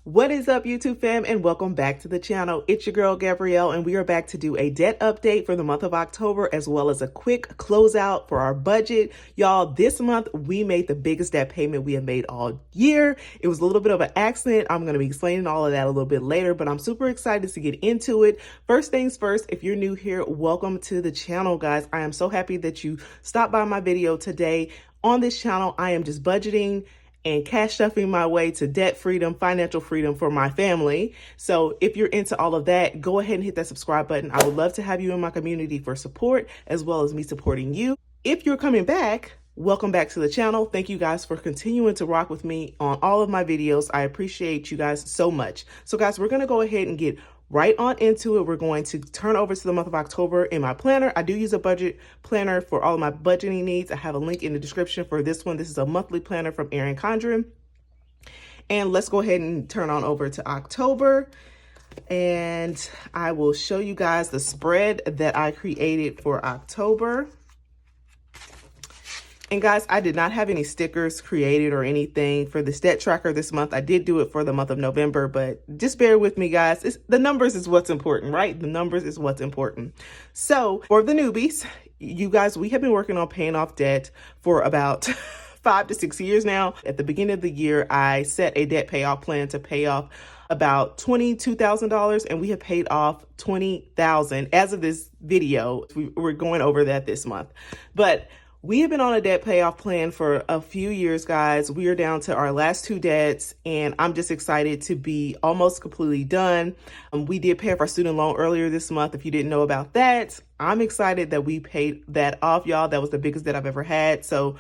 What is up, YouTube fam, and welcome back to the channel. It's your girl Gabrielle, and we are back to do a debt update for the month of October, as well as a quick closeout for our budget. Y'all, this month we made the biggest debt payment we have made all year. It was a little bit of an accident. I'm going to be explaining all of that a little bit later, but I'm super excited to get into it. First things first, if you're new here, welcome to the channel, guys. I am so happy that you stopped by my video today. On this channel, I am just budgeting and cash stuffing my way to debt freedom, financial freedom for my family. So if you're into all of that, go ahead and hit that subscribe button. I would love to have you in my community for support, as well as me supporting you. If you're coming back, welcome back to the channel. Thank you guys for continuing to rock with me on all of my videos. I appreciate you guys so much. So guys, we're going to go ahead and get right on into it. We're going to turn over to the month of October in my planner. I do use a budget planner for all of my budgeting needs. I have a link in the description for this one. This is a monthly planner from Erin Condren. And let's go ahead and turn on over to October. And I will show you guys the spread that I created for October. And guys, I did not have any stickers created or anything for this debt tracker this month. I did do it for the month of November, but just bear with me, guys. The numbers is what's important, right? The numbers is what's important. So for the newbies, you guys, we have been working on paying off debt for about 5 to 6 years now. At the beginning of the year, I set a debt payoff plan to pay off about $22,000, and we have paid off $20,000 as of this video. We're going over that this month, but we have been on a debt payoff plan for a few years, guys. We are down to our last 2 debts, and I'm just excited to be almost completely done. We did pay off our student loan earlier this month. If you didn't know about that, I'm excited that we paid that off, y'all. That was the biggest debt I've ever had. So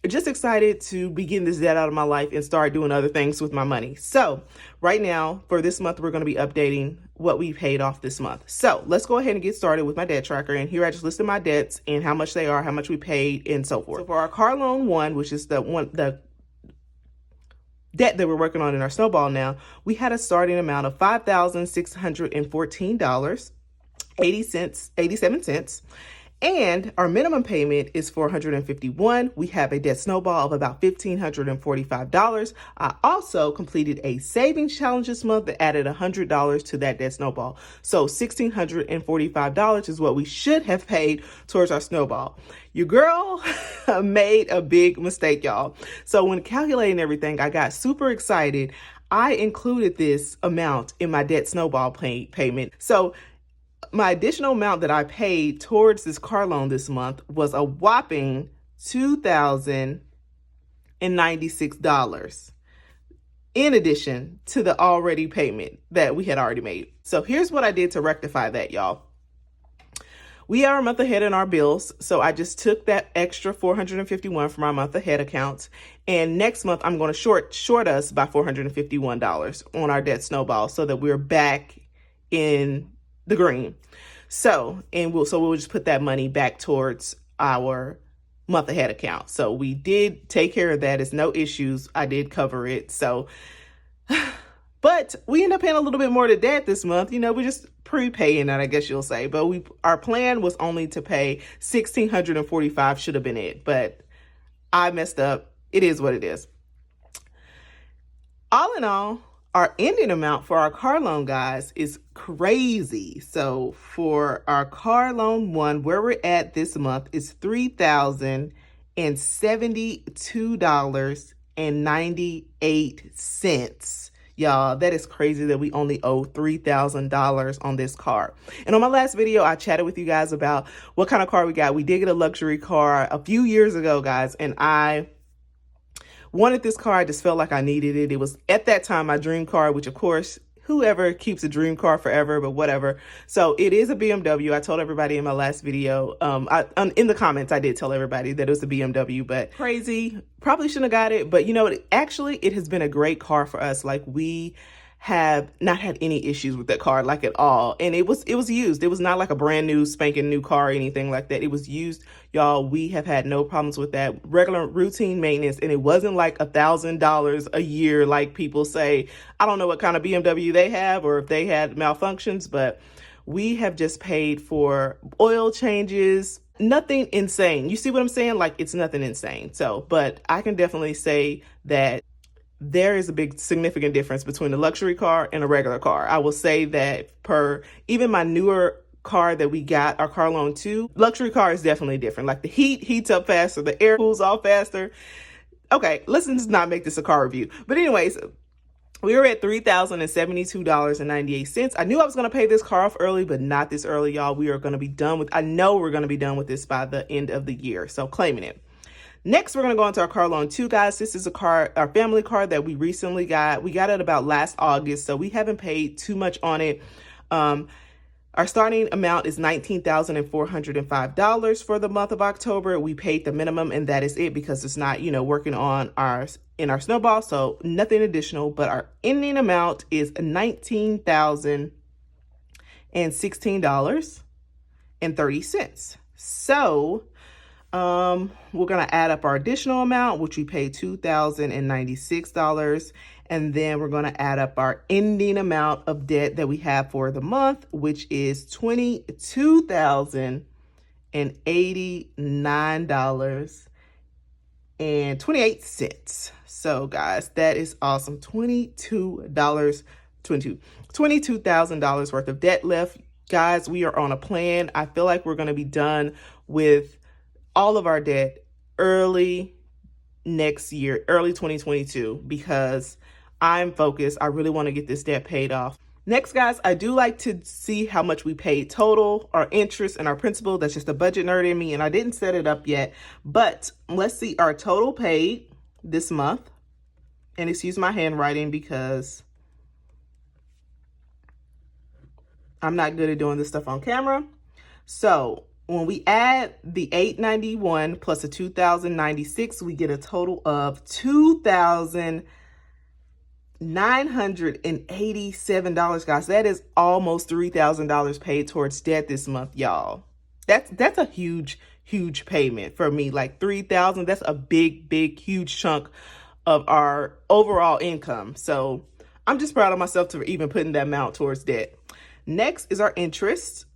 just excited to be getting this debt out of my life and start doing other things with my money. So right now, for this month, we're going to be updating what we paid off this month. So let's go ahead and get started with my debt tracker. And here I just listed my debts and how much they are, how much we paid, and so forth. So for our car loan one, which is the debt that we're working on in our snowball now, we had a starting amount of $5,614.87. And our minimum payment is $451. We have a debt snowball of about $1,545. I also completed a savings challenge this month that added $100 to that debt snowball. So $1,645 is what we should have paid towards our snowball. Your girl made a big mistake, y'all. So when calculating everything, I got super excited. I included this amount in my debt snowball payment. So my additional amount that I paid towards this car loan this month was a whopping $2,096 in addition to the already payment that we had already made. So here's what I did to rectify that, y'all. We are a month ahead in our bills, so I just took that extra $451 from our month ahead account, and next month I'm going to short us by $451 on our debt snowball so that we're back in the green. So we'll just put that money back towards our month ahead account. So we did take care of that. It's no issues. I did cover it. So, but we end up paying a little bit more to debt this month. You know, we're just prepaying that, I guess you'll say. But our plan was only to pay $1,645 should have been it. But I messed up. It is what it is. All in all, our ending amount for our car loan, guys, is crazy. So for our car loan one, where we're at this month is $3,072.98. Y'all, that is crazy that we only owe $3,000 on this car. And on my last video, I chatted with you guys about what kind of car we got. We did get a luxury car a few years ago, guys, and I wanted this car. I just felt like I needed it. It was at that time my dream car, which of course, whoever keeps a dream car forever, but whatever. So it is a BMW. I told everybody in my last video, in the comments, I did tell everybody that it was a BMW, but crazy. Probably shouldn't have got it. But you know what? Actually, it has been a great car for us. Like, we have not had any issues with that car, like, at all. And it was used. It was not like a brand new spanking new car or anything like that. It was used, y'all. We have had no problems with that. Regular routine maintenance, and it wasn't like $1,000 a year like people say. I don't know what kind of BMW they have or if they had malfunctions, but we have just paid for oil changes. Nothing insane. You see what I'm saying? Like, it's nothing insane. So, but I can definitely say that there is a big significant difference between a luxury car and a regular car. I will say that even my newer car that we got, our car loan 2, luxury car is definitely different. Like the heat heats up faster, the air cools off faster. Okay, let's just not make this a car review. But anyways, we were at $3,072.98. I knew I was going to pay this car off early, but not this early, y'all. I know we're going to be done with this by the end of the year. So claiming it. Next, we're going to go into our car loan 2, guys. This is our family car that we recently got. We got it about last August, so we haven't paid too much on it. Our starting amount is $19,405 for the month of October. We paid the minimum, and that is it because it's not, working on our SNOWBALL, so nothing additional. But our ending amount is $19,016.30. So we're going to add up our additional amount, which we paid $2,096. And then we're going to add up our ending amount of debt that we have for the month, which is $22,089.28. So guys, that is awesome. $22,000 worth of debt left. Guys, we are on a plan. I feel like we're going to be done with all of our debt early next year, early 2022, because I'm focused. I really want to get this debt paid off. Next, guys, I do like to see how much we paid total, our interest and our principal. That's just a budget nerd in me, and I didn't set it up yet. But let's see our total paid this month. And excuse my handwriting because I'm not good at doing this stuff on camera. So when we add the $891 plus a $2,096, we get a total of $2,987, guys. That is almost $3,000 paid towards debt this month, y'all. That's a huge payment for me. Like $3,000, that's a big, huge chunk of our overall income. So I'm just proud of myself for even putting that amount towards debt. Next is our interest.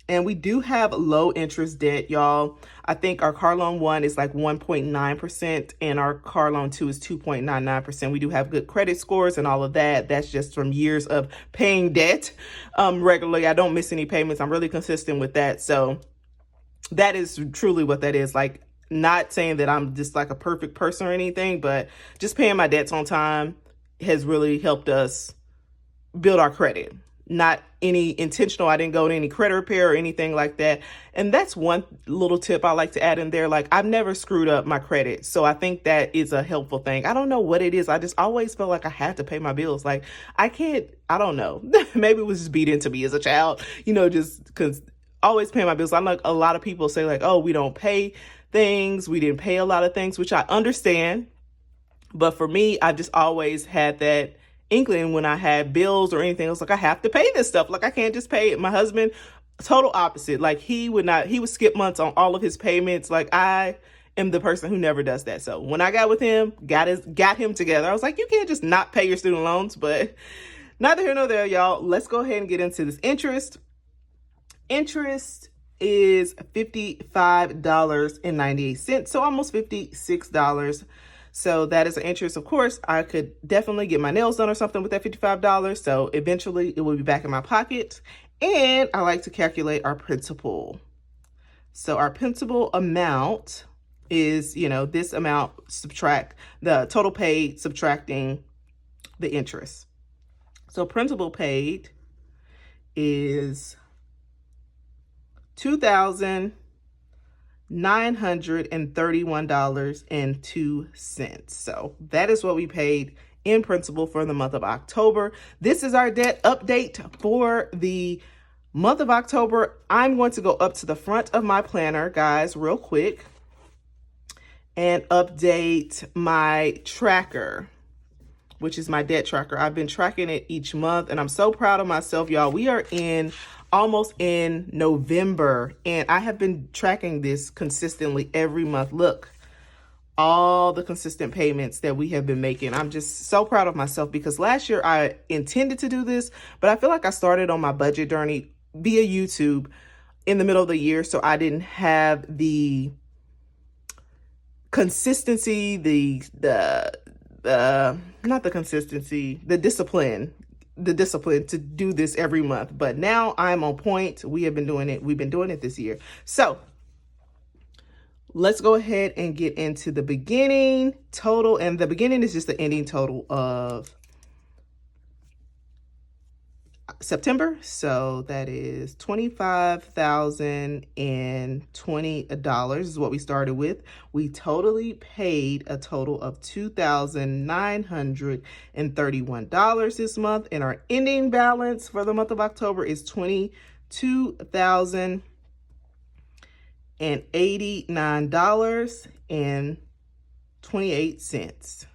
And we do have low interest debt, y'all. I think our car loan 1 is like 1.9% and our car loan 2 is 2.99%. We do have good credit scores and all of that. That's just from years of paying debt regularly. I don't miss any payments. I'm really consistent with that. So that is truly what that is. Like, not saying that I'm just like a perfect person or anything, but just paying my debts on time has really helped us build our credit. Not any intentional. I didn't go to any credit repair or anything like that. And that's one little tip I like to add in there. Like, I've never screwed up my credit. So I think that is a helpful thing. I don't know what it is. I just always felt like I had to pay my bills. Like, I don't know. Maybe it was just beat into me as a child, just because always paying my bills. I'm like, a lot of people say like, oh, we don't pay things. We didn't pay a lot of things, which I understand. But for me, I just always had that inkling when I had bills or anything. I was like, I have to pay this stuff. Like, I can't just pay it. My husband, total opposite. Like, he would skip months on all of his payments. Like, I am the person who never does that. So when I got with him, got him together, I was like, you can't just not pay your student loans. But neither here nor there, y'all. Let's go ahead and get into this interest. Interest is $55.98. So almost $56. So that is an interest. Of course, I could definitely get my nails done or something with that $55. So eventually it will be back in my pocket. And I like to calculate our principal. So our principal amount is, this amount, subtract the total paid, subtracting the interest. So principal paid is $2,931.02. So that is what we paid in principal for the month of October. This is our debt update for the month of October. I'm going to go up to the front of my planner, guys, real quick, and update my tracker, which is my debt tracker. I've been tracking it each month, and I'm so proud of myself, y'all. We are almost in November, and I have been tracking this consistently every month. Look, all the consistent payments that we have been making. I'm just so proud of myself because last year I intended to do this, but I feel like I started on my budget journey via YouTube in the middle of the year, so I didn't have the consistency, not the consistency, the discipline to do this every month. But now I'm on point. We've been doing it this year. So let's go ahead and get into the beginning total. And the beginning is just the ending total of September. So that is $25,020 is what we started with. We totally paid a total of $2,931 this month, and our ending balance for the month of October is $22,089.28.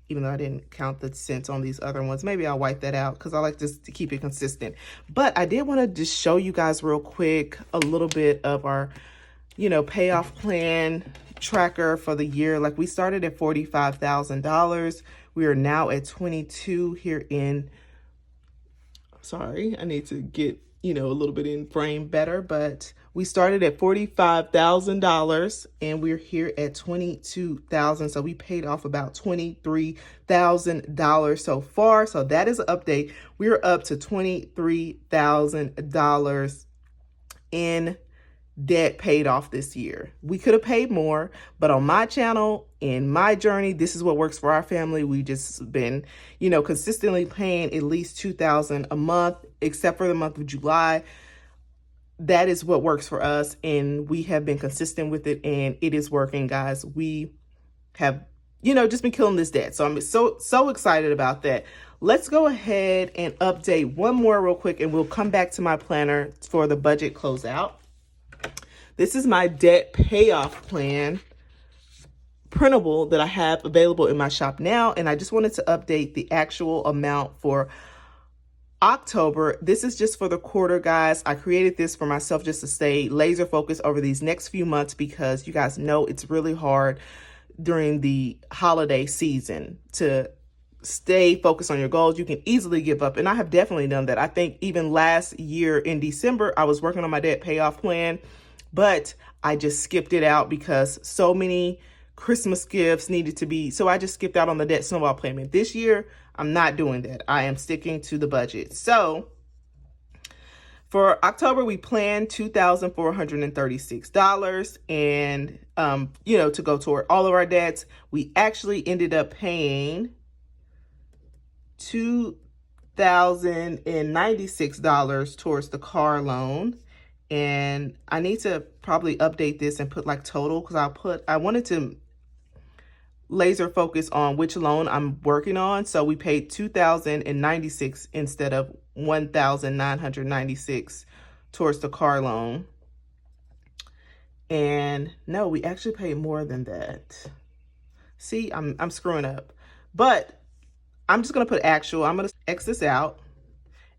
Even though I didn't count the cents on these other ones. Maybe I'll wipe that out because I like just to keep it consistent. But I did want to just show you guys real quick a little bit of our, payoff plan tracker for the year. Like, we started at $45,000. We are now at 22 here in, sorry, I need to get, a little bit in frame better, but we started at $45,000 and we're here at $22,000. So we paid off about $23,000 so far. So that is an update. We're up to $23,000 in debt paid off this year. We could have paid more, but on my channel, in my journey, this is what works for our family. We've just been, consistently paying at least $2,000 a month, except for the month of July. That is what works for us, and we have been consistent with it, and it is working, guys. We have, just been killing this debt. So I'm so excited about that. Let's go ahead and update one more real quick, and we'll come back to my planner for the budget closeout. This is my debt payoff plan printable that I have available in my shop now, and I just wanted to update the actual amount for October. This is just for the quarter, guys. I created this for myself just to stay laser focused over these next few months, because you guys know it's really hard during the holiday season to stay focused on your goals. You can easily give up, and I have definitely done that. I think even last year in December, I was working on my debt payoff plan, but I just skipped it out because so many Christmas gifts needed to be, so I just skipped out on the debt snowball payment. This year, I'm not doing that. I am sticking to the budget. So for October, we planned $2,436 and, to go toward all of our debts. We actually ended up paying $2,096 towards the car loan. And I need to probably update this and put like total, because I wanted to laser focus on which loan I'm working on. So we paid $2,096 instead of $1,996 towards the car loan. And no, we actually paid more than that. See, I'm screwing up, but I'm just going to put actual. I'm going to X this out.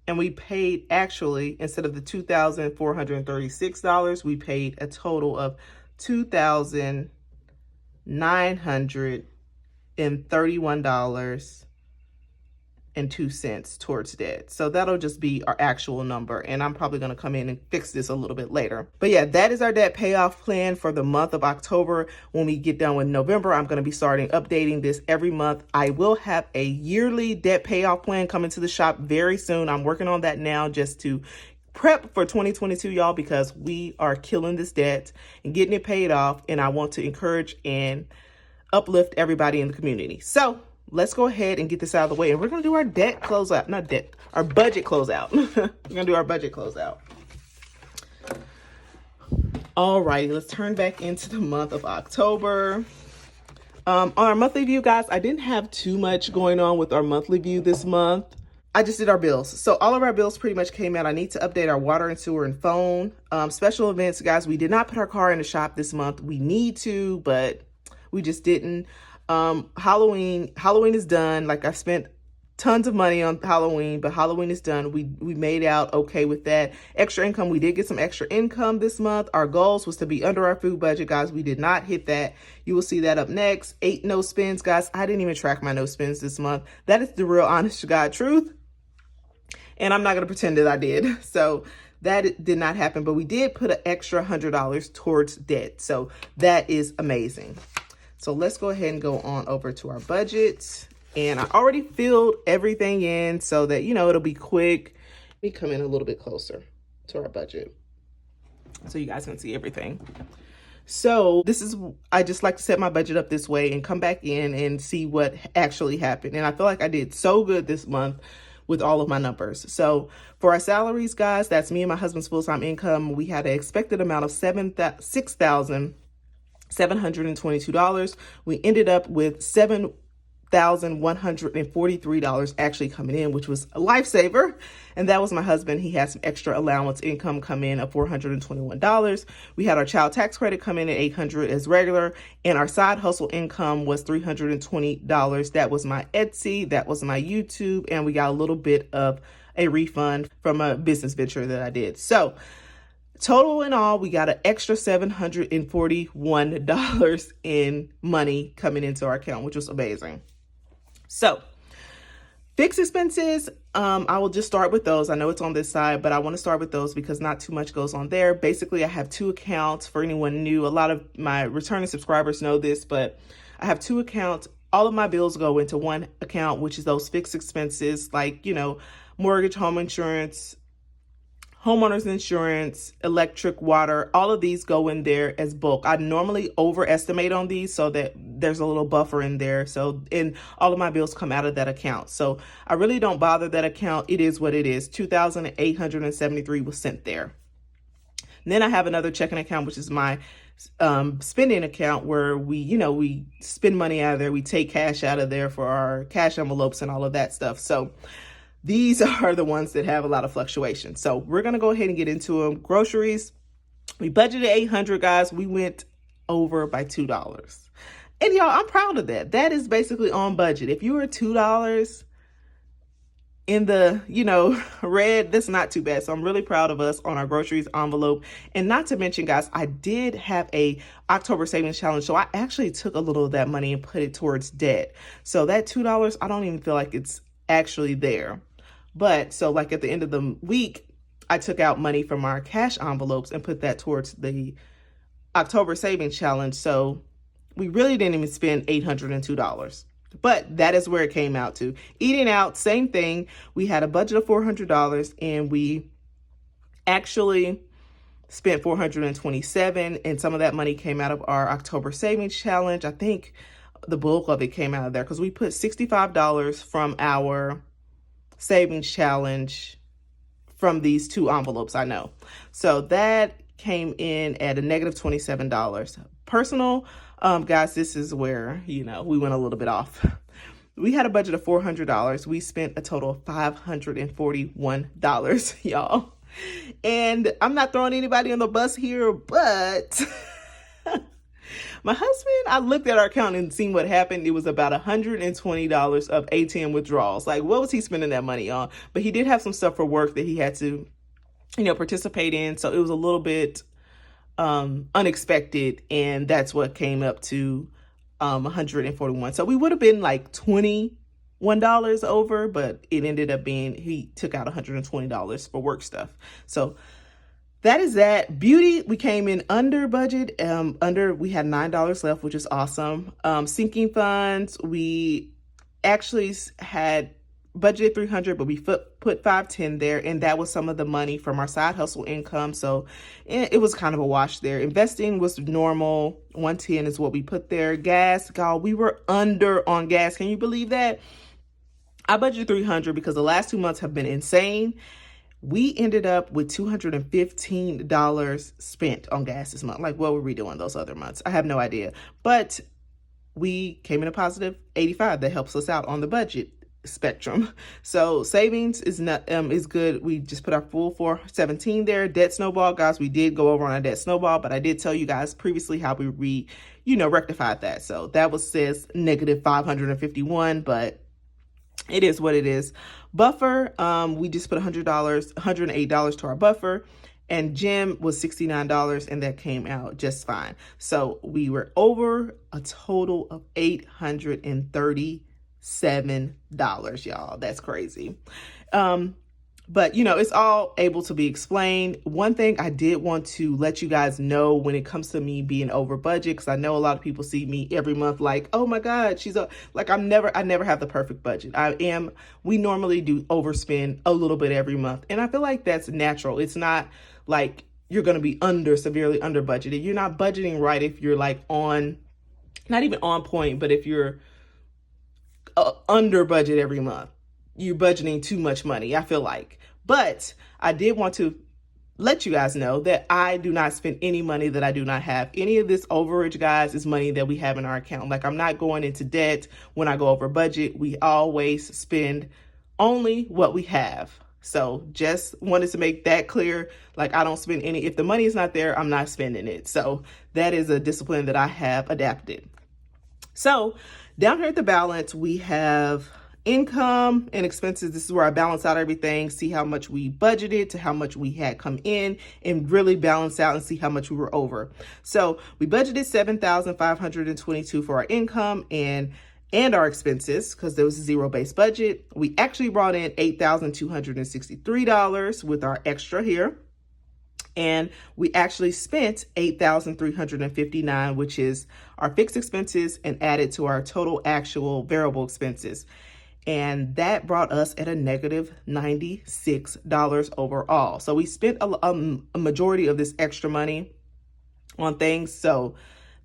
And we paid actually, instead of the $2,436, we paid a total of $2,931.02 towards debt. So that'll just be our actual number. And I'm probably going to come in and fix this a little bit later. But yeah, that is our debt payoff plan for the month of October. When we get done with November, I'm going to be starting updating this every month. I will have a yearly debt payoff plan coming to the shop very soon. I'm working on that now just to prep for 2022, y'all, because we are killing this debt and getting it paid off. And I want to encourage and uplift everybody in the community. So let's go ahead and get this out of the way. And we're going to do our debt closeout, not debt, our budget closeout. We're going to do our budget closeout. All righty, let's turn back into the month of October. On our monthly view, guys, I didn't have too much going on with our monthly view this month. I just did our bills. So all of our bills pretty much came out. I need to update our water and sewer and phone. Special events, guys, we did not put our car in the shop this month. We need to, but we just didn't. Halloween is done. Like, I spent tons of money on Halloween, but Halloween is done. We made out okay with that. Extra income, we did get some extra income this month. Our goals was to be under our food budget, guys. We did not hit that. You will see that up next. 8 no spends, guys. I didn't even track my no spends this month. That is the real honest to God truth. And I'm not going to pretend that I did. So that did not happen, but we did put an extra $100 towards debt. So that is amazing. So let's go ahead and go on over to our budget. And I already filled everything in so that, you know, it'll be quick. Let me come in a little bit closer to our budget so you guys can see everything. So I just like to set my budget up this way and come back in and see what actually happened. And I feel like I did so good this month with all of my numbers. So for our salaries, guys, that's me and my husband's full-time income. We had an expected amount of $6,722. We ended up with $7,143 actually coming in, which was a lifesaver. And that was my husband. He had some extra allowance income come in of $421. We had our child tax credit come in at $800 as regular, and our side hustle income was $320. That was my Etsy, that was my YouTube, and we got a little bit of a refund from a business venture that I did. So total in all, we got an extra $741 in money coming into our account, which was amazing. So fixed expenses, I will just start with those. I know it's on this side, but I want to start with those because not too much goes on there. Basically, I have two accounts. For anyone new, a lot of my returning subscribers know this, but I have two accounts. All of my bills go into one account, which is those fixed expenses like, you know, mortgage, home insurance, homeowners insurance, electric, water, all of these go in there as bulk. I normally overestimate on these so that there's a little buffer in there. So, and all of my bills come out of that account. So I really don't bother that account. It is what it is. $2,873 was sent there. And then I have another checking account, which is my spending account where we spend money out of there. We take cash out of there for our cash envelopes and all of that stuff. So these are the ones that have a lot of fluctuation. So we're going to go ahead and get into them. Groceries, we budgeted $800, guys. We went over by $2. And y'all, I'm proud of that. That is basically on budget. If you were $2 in the, red, that's not too bad. So I'm really proud of us on our groceries envelope. And not to mention, guys, I did have a October savings challenge. So I actually took a little of that money and put it towards debt. So that $2, I don't even feel like it's actually there. But so like at the end of the week, I took out money from our cash envelopes and put that towards the October savings challenge. So we really didn't even spend $802. But that is where it came out to. Eating out, same thing. We had a budget of $400 and we actually spent $427, and some of that money came out of our October savings challenge. I think the bulk of it came out of there because we put $65 from our savings challenge from these two envelopes, I know. So that came in at a negative $27. Personal, guys, this is where, we went a little bit off. We had a budget of $400. We spent a total of $541, y'all. And I'm not throwing anybody on the bus here, but my husband, I looked at our account and seen what happened. It was about $120 of ATM withdrawals. Like, what was he spending that money on? But he did have some stuff for work that he had to, participate in. So it was a little bit unexpected. And that's what came up to $141. So we would have been like $21 over, but it ended up being, he took out $120 for work stuff. So that is that. Beauty, we came in under budget. We had $9 left, which is awesome. Sinking funds, we actually had budgeted $300, but we put $510 there, and that was some of the money from our side hustle income. So it was kind of a wash there. Investing was normal. $110 is what we put there. Gas, God, we were under on gas. Can you believe that? I budgeted $300 because the last 2 months have been insane. We ended up with $215 spent on gas this month. Like, what were we doing those other months? I have no idea. But we came in a positive 85. That helps us out on the budget spectrum. So savings is good. We just put our full 417 there. Debt snowball, guys, we did go over on our debt snowball, but I did tell you guys previously how we rectified that. So that says negative 551, but it is what it is. Buffer, we just put $108 to our buffer, and gym was $69, and that came out just fine. So we were over a total of $837, y'all. That's crazy. But, you know, it's all able to be explained. One thing I did want to let you guys know when it comes to me being over budget, because I know a lot of people see me every month like, oh my God, like I never have the perfect budget. We normally do overspend a little bit every month. And I feel like that's natural. It's not like you're going to be severely under budgeted. You're not budgeting right if you're like not even on point, but if you're under budget every month. You're budgeting too much money, I feel like. But I did want to let you guys know that I do not spend any money that I do not have. Any of this overage, guys, is money that we have in our account. Like, I'm not going into debt when I go over budget. We always spend only what we have. So just wanted to make that clear. Like, I don't spend any, if the money is not there, I'm not spending it. So that is a discipline that I have adapted. So down here at the balance, we have income and expenses. This is where I balance out everything, see how much we budgeted to how much we had come in, and really balance out and see how much we were over. So we budgeted $7,522 for our income and our expenses, because there was a zero-based budget. We actually brought in $8,263 with our extra here. And we actually spent $8,359, which is our fixed expenses, and added to our total actual variable expenses. And that brought us at a negative $96 overall. So we spent a majority of this extra money on things. So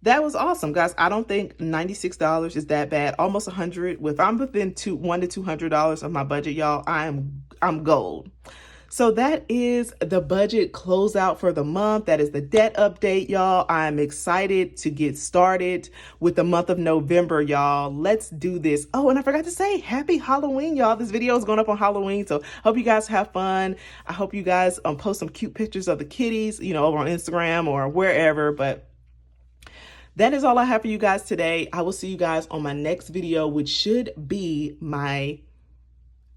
that was awesome, guys. I don't think $96 is that bad. Almost $100. If I'm within $100 to $200 of my budget, y'all, I'm gold. So that is the budget closeout for the month. That is the debt update, y'all. I'm excited to get started with the month of November, y'all. Let's do this. Oh, and I forgot to say, happy Halloween, y'all. This video is going up on Halloween, so hope you guys have fun. I hope you guys post some cute pictures of the kitties, you know, over on Instagram or wherever. But that is all I have for you guys today. I will see you guys on my next video, which should be my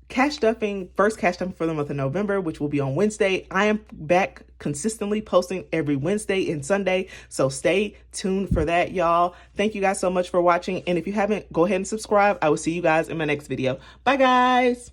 first cash stuffing for the month of November, which will be on Wednesday. I am back consistently posting every Wednesday and Sunday, so stay tuned for that, y'all. Thank you guys so much for watching, and if you haven't, go ahead and subscribe. I will see you guys in my next video. Bye, guys.